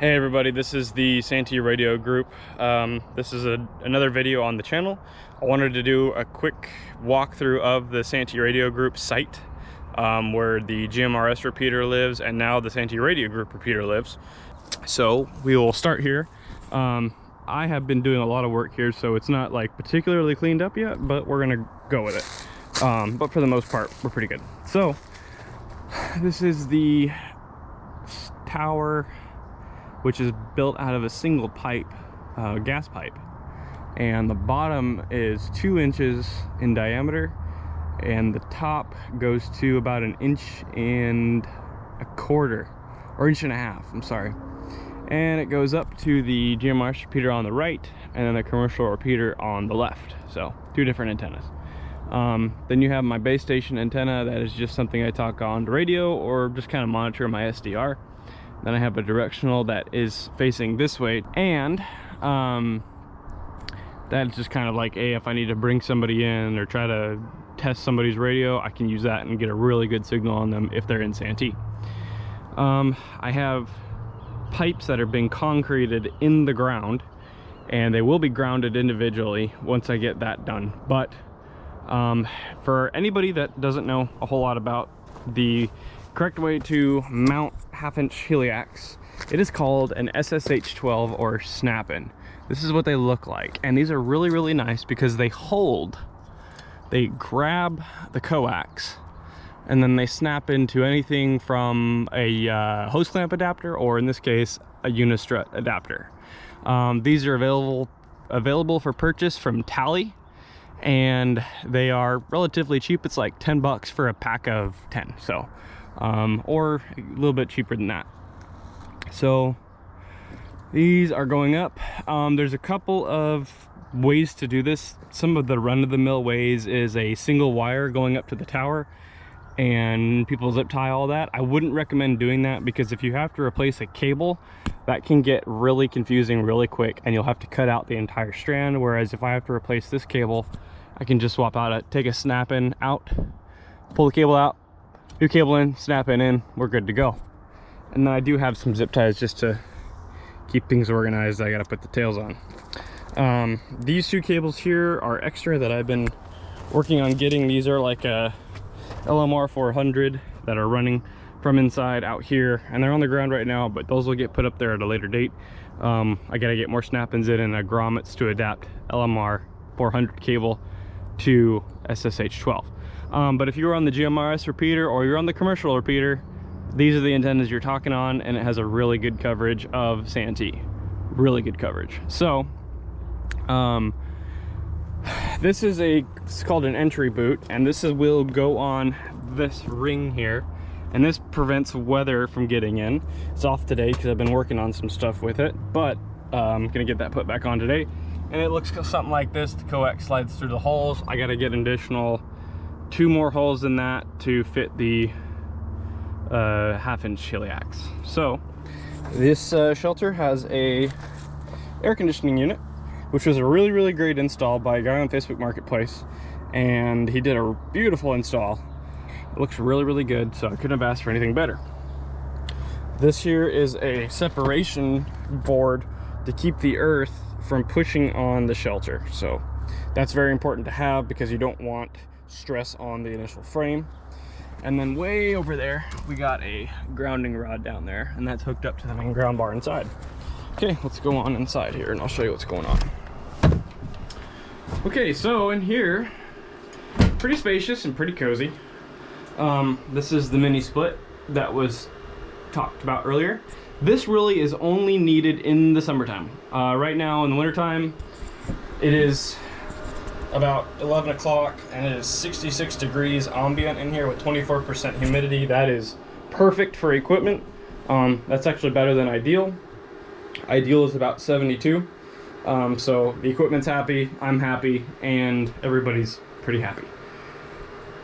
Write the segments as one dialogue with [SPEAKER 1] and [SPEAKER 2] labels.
[SPEAKER 1] Hey everybody, this is the Santee Radio Group. This is another video on the channel. I wanted to do a quick walkthrough of the Santee Radio Group site, where the GMRS repeater lives and now the Santee Radio Group repeater lives. So we will start here. I have been doing a lot of work here, so it's not like particularly cleaned up yet, but we're gonna go with it. But for the most part, we're pretty good. So this is the tower, which is built out of a single pipe, gas pipe, and the bottom is 2 inches in diameter and the top goes to about 1.25 inches, or 1.5 inches, I'm sorry, and it goes up to the GMRS repeater on the right and then the commercial repeater on the left. So 2 different antennas. Then you have my base station antenna. That is just something I talk on the radio or just kind of monitor my SDR. Then I have a directional that is facing this way, and that's just kind of like, if I need to bring somebody in or try to test somebody's radio, I can use that and get a really good signal on them if they're in Santee. I have pipes that are being concreted in the ground, and they will be grounded individually once I get that done. But for anybody that doesn't know a whole lot about the correct way to mount 1/2 inch heliacs, it is called an SSH-12 or snap-in. This is what they look like, and these are really nice because they grab the coax and then they snap into anything from a hose clamp adapter, or in this case a unistrut adapter. These are available for purchase from Tally, and they are relatively cheap. It's like $10 for a pack of 10, so or a little bit cheaper than that. So these are going up. There's a couple of ways to do this. Some of the run-of-the-mill ways is a single wire going up to the tower and people zip tie all that. I wouldn't recommend doing that, because if you have to replace a cable, that can get really confusing really quick and you'll have to cut out the entire strand. Whereas if I have to replace this cable, I can just swap out take a snap-in out, pull the cable out, new cable in, snap in, we're good to go. And then I do have some zip ties just to keep things organized. I gotta put the tails on. These 2 cables here are extra that I've been working on getting. These are like a LMR 400 that are running from inside out here, and they're on the ground right now, but those will get put up there at a later date. I gotta get more snap-ins in and grommets to adapt LMR 400 cable to SSH-12. But if you're on the GMRS repeater or you're on the commercial repeater, these are the antennas you're talking on, and it has a really good coverage of Santee. Really good coverage. So this is it's called an entry boot, and will go on this ring here, and this prevents weather from getting in. It's off today because I've been working on some stuff with it, but I'm gonna get that put back on today. And it looks something like this. The coax slides through the holes. I got to get an additional 2 more holes in that to fit the 1/2 inch heliacs. So this shelter has a air conditioning unit, which was a really great install by a guy on Facebook Marketplace, and he did a beautiful install. It looks really good, so I couldn't have asked for anything better. This here is a separation board to keep the earth from pushing on the shelter, so that's very important to have because you don't want stress on the initial frame. And then way over there we got a grounding rod down there, and that's hooked up to the main ground bar inside. Okay, let's go on inside here and I'll show you what's going on. Okay, so in here, pretty spacious and pretty cozy. This is the mini split that was talked about earlier. This really is only needed in the summertime. Right now in the wintertime, it is about 11 o'clock and it is 66 degrees ambient in here with 24% humidity. That is perfect for equipment. That's actually better than ideal. Ideal is about 72. So the equipment's happy, I'm happy, and everybody's pretty happy.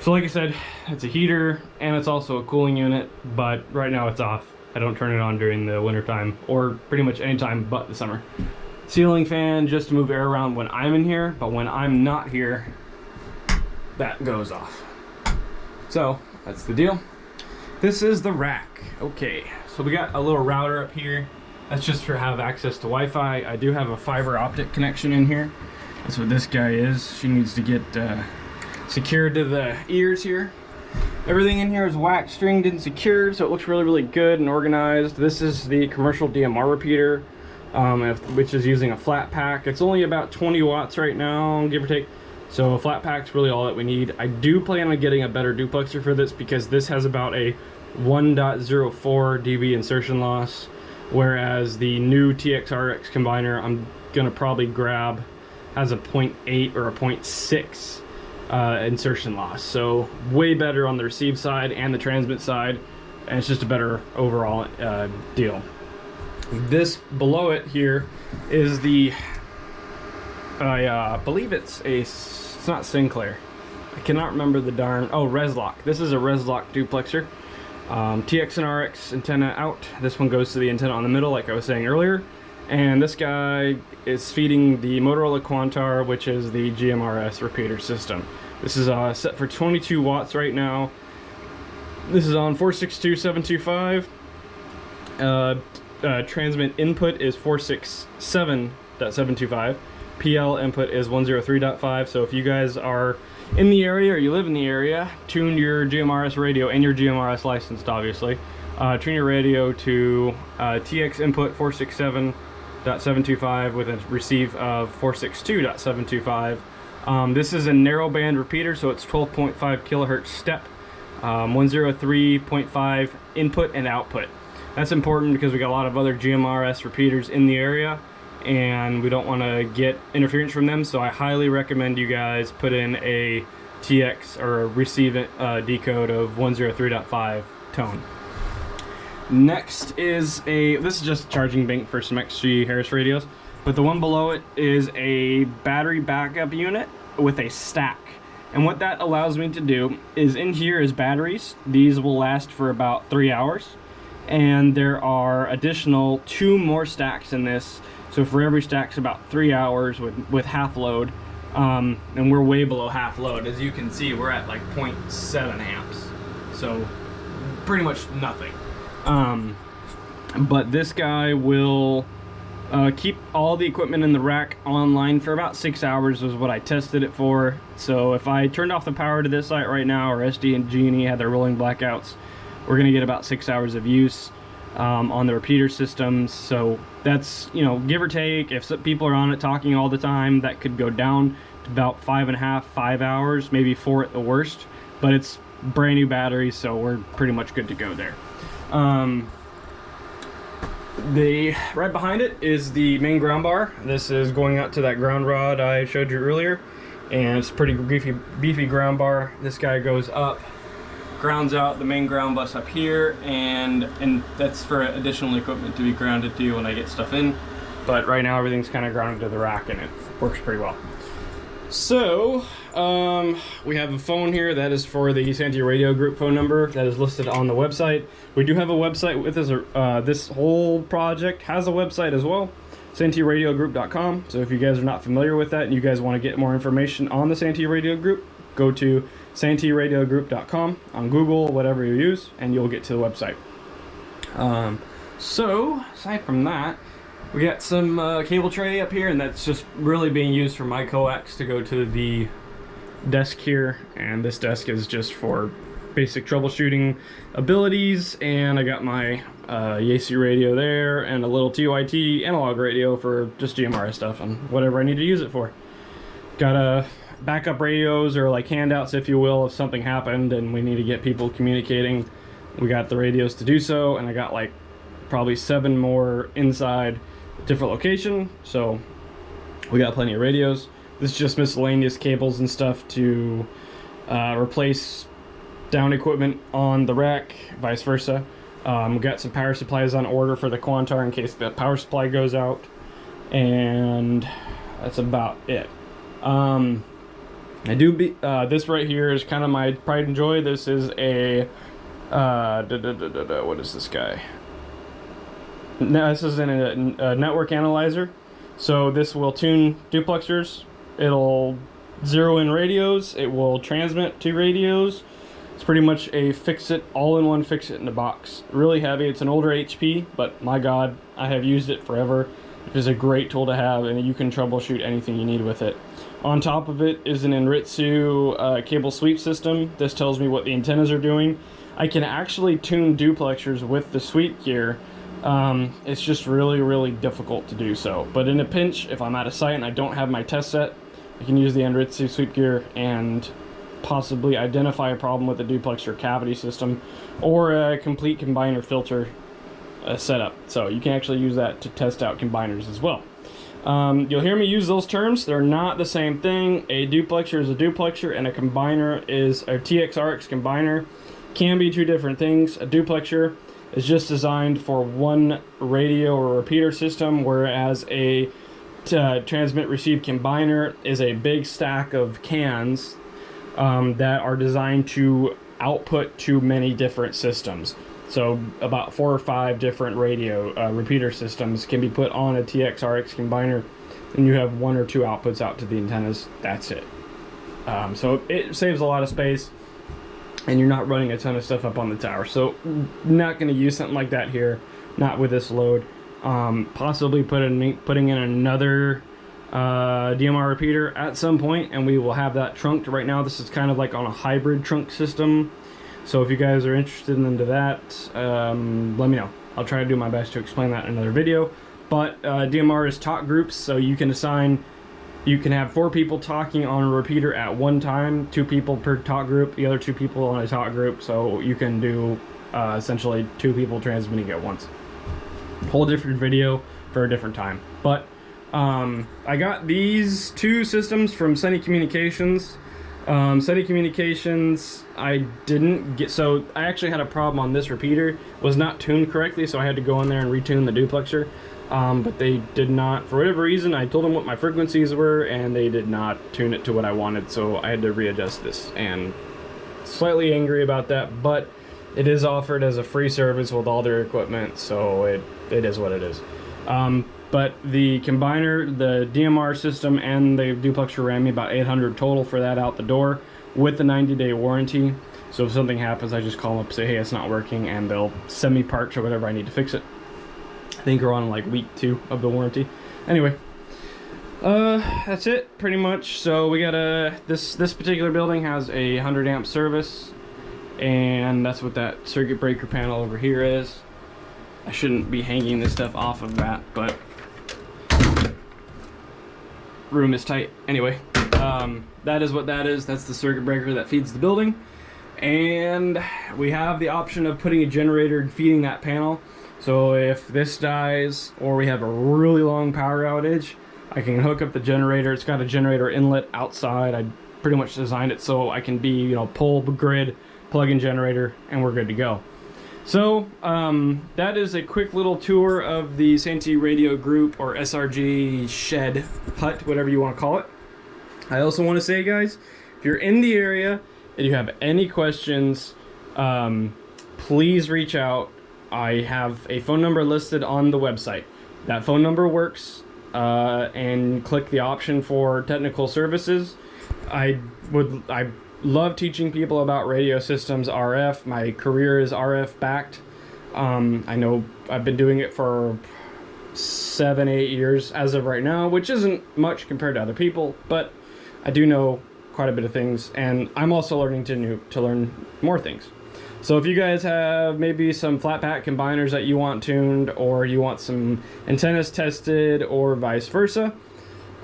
[SPEAKER 1] So like I said, it's a heater and it's also a cooling unit, but right now it's off. I don't turn it on during the winter time, or pretty much any time but the summer. Ceiling fan just to move air around when I'm in here, but when I'm not here, that goes off. So that's the deal. This is the rack. Okay, so we got a little router up here. That's just for have access to Wi-Fi. I do have a fiber optic connection in here. That's what this guy is. She needs to get secured to the ears here. Everything in here is wax stringed and secured, so it looks really, really good and organized. This is the commercial DMR repeater, which is using a flat pack. It's only about 20 watts right now, give or take. So a flat pack's really all that we need. I do plan on getting a better duplexer for this because this has about a 1.04 dB insertion loss, whereas the new TXRX combiner I'm gonna probably grab has a 0.8 or a 0.6 insertion loss. So way better on the receive side and the transmit side, and it's just a better overall deal. This below it here is the I believe it's not Sinclair. I cannot remember the darn, oh, Reslock. This is a Reslock duplexer. TX and RX antenna out. This one goes to the antenna on the middle, like I was saying earlier. And this guy is feeding the Motorola Quantar, which is the GMRS repeater system. This is set for 22 watts right now. This is on 462.725. Transmit input is 467.725. PL input is 103.5. So if you guys are in the area or you live in the area, tune your GMRS radio and your GMRS licensed, obviously. Tune your radio to TX input 467.725 with a receive of 462.725. This is a narrowband repeater, so it's 12.5 kilohertz step, 103.5 input and output. That's important because we got a lot of other GMRS repeaters in the area, and we don't want to get interference from them, so I highly recommend you guys put in a TX or a receive decode of 103.5 tone. Next is this is just a charging bank for some XG Harris radios, but the one below it is a battery backup unit with a stack. And what that allows me to do is, in here is batteries. These will last for about 3 hours, and there are additional 2 more stacks in this. So for every stack's about 3 hours with half load, and we're way below half load. As you can see, we're at like 0.7 amps, so pretty much nothing. But this guy will keep all the equipment in the rack online for about 6 hours is what I tested it for. So if I turned off the power to this site right now, or SD and G&E had their rolling blackouts, we're gonna get about 6 hours of use on the repeater systems. So that's, you know, give or take. If people are on it talking all the time, that could go down to about 5 hours, maybe 4 at the worst. But it's brand new batteries, so we're pretty much good to go there. Right behind it is the main ground bar. This is going out to that ground rod I showed you earlier, and it's a pretty beefy ground bar. This guy goes up, grounds out the main ground bus up here, and that's for additional equipment to be grounded to when I get stuff in. But right now everything's kind of grounded to the rack, and it works pretty well. So we have a phone here that is for the Santee Radio Group phone number that is listed on the website. We do have a website with this. This whole project has a website as well, SanteeRadioGroup.com. So if you guys are not familiar with that and you guys want to get more information on the Santee Radio Group, go to SanteeRadioGroup.com on Google, whatever you use, and you'll get to the website. So aside from that, we got some cable tray up here, and that's just really being used for my coax to go to the desk here. And this desk is just for basic troubleshooting abilities. And I got my YAC radio there, and a little TYT analog radio for just GMRS stuff and whatever I need to use it for. Got backup radios, or like handouts, if you will, if something happened and we need to get people communicating. We got the radios to do so, and I got like probably 7 more inside different location, so we got plenty of radios. This is just miscellaneous cables and stuff to replace down equipment on the rack, vice versa. We got some power supplies on order for the Quantar in case the power supply goes out, and that's about it. This right here is kind of my pride and joy. This is a what is this guy? Now, this is in a network analyzer, so this will tune duplexers. It'll zero in radios. It will transmit to radios. It's pretty much a fix-it, all-in-one fix-it in a box. Really heavy. It's an older HP, but my God, I have used it forever. It is a great tool to have, and you can troubleshoot anything you need with it. On top of it is an Enritsu cable sweep system. This tells me what the antennas are doing. I can actually tune duplexers with the sweep gear. It's just really difficult to do so. But in a pinch, if I'm out of sight and I don't have my test set, I can use the Enritsu sweep gear and possibly identify a problem with the duplexer cavity system or a complete combiner filter setup. So you can actually use that to test out combiners as well. You'll hear me use those terms. They're not the same thing. A duplexer is a duplexer and a combiner is a TX-RX combiner. Can be two different things. A duplexer is just designed for one radio or repeater system, whereas a transmit receive combiner is a big stack of cans that are designed to output to many different systems. So about 4 or 5 different radio repeater systems can be put on a TX-RX combiner, and you have 1 or 2 outputs out to the antennas. That's it. So it saves a lot of space, and you're not running a ton of stuff up on the tower. So not going to use something like that here, not with this load. Possibly putting in another DMR repeater at some point, and we will have that trunked. Right now this is kind of like on a hybrid trunk system, so if you guys are interested into that, let me know. I'll try to do my best to explain that in another video. But DMR is talk groups, so you can have 4 people talking on a repeater at one time, 2 people per talk group, the other 2 people on a talk group, so you can do essentially 2 people transmitting at once. Whole different video for a different time. But I got these 2 systems from Santee Communications. Santee Communications, I didn't get, so I actually had a problem on this repeater. Was not tuned correctly, so I had to go in there and retune the duplexer. But they did not, for whatever reason, I told them what my frequencies were, and they did not tune it to what I wanted, so I had to readjust this, and slightly angry about that, but it is offered as a free service with all their equipment, so it is what it is. But the combiner, the DMR system, and the duplexer ran me about $800 total for that out the door with the 90-day warranty. So if something happens, I just call them up, say, hey, it's not working, and they'll send me parts or whatever I need to fix it. I think we're on like week 2 of the warranty. Anyway, that's it pretty much. So we got this particular building has a 100 amp service, and that's what that circuit breaker panel over here is. I shouldn't be hanging this stuff off of that, but room is tight. Anyway, that is what that is. That's the circuit breaker that feeds the building, and we have the option of putting a generator feeding that panel. So if this dies or we have a really long power outage, I can hook up the generator. It's got a generator inlet outside. I pretty much designed it so I can be, you know, pull grid, plug in generator, and we're good to go. So that is a quick little tour of the Santee Radio Group, or SRG shed, hut, whatever you want to call it. I also want to say, guys, if you're in the area and you have any questions, please reach out. I have a phone number listed on the website. That phone number works, and click the option for technical services. I love teaching people about radio systems, RF. My career is RF backed. I know I've been doing it for 7-8 years as of right now, which isn't much compared to other people, but I do know quite a bit of things, and I'm also learning to learn more things. So if you guys have maybe some flat pack combiners that you want tuned, or you want some antennas tested, or vice versa,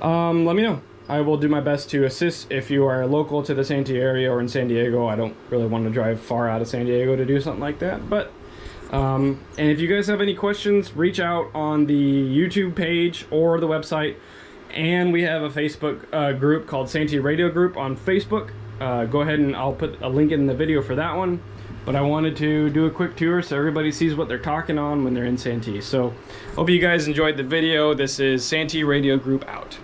[SPEAKER 1] let me know. I will do my best to assist if you are local to the Santee area or in San Diego. I don't really want to drive far out of San Diego to do something like that. But and if you guys have any questions, reach out on the YouTube page or the website. And we have a Facebook group called Santee Radio Group on Facebook. Go ahead and I'll put a link in the video for that one. But I wanted to do a quick tour so everybody sees what they're talking on when they're in Santee. So hope you guys enjoyed the video. This is Santee Radio Group out.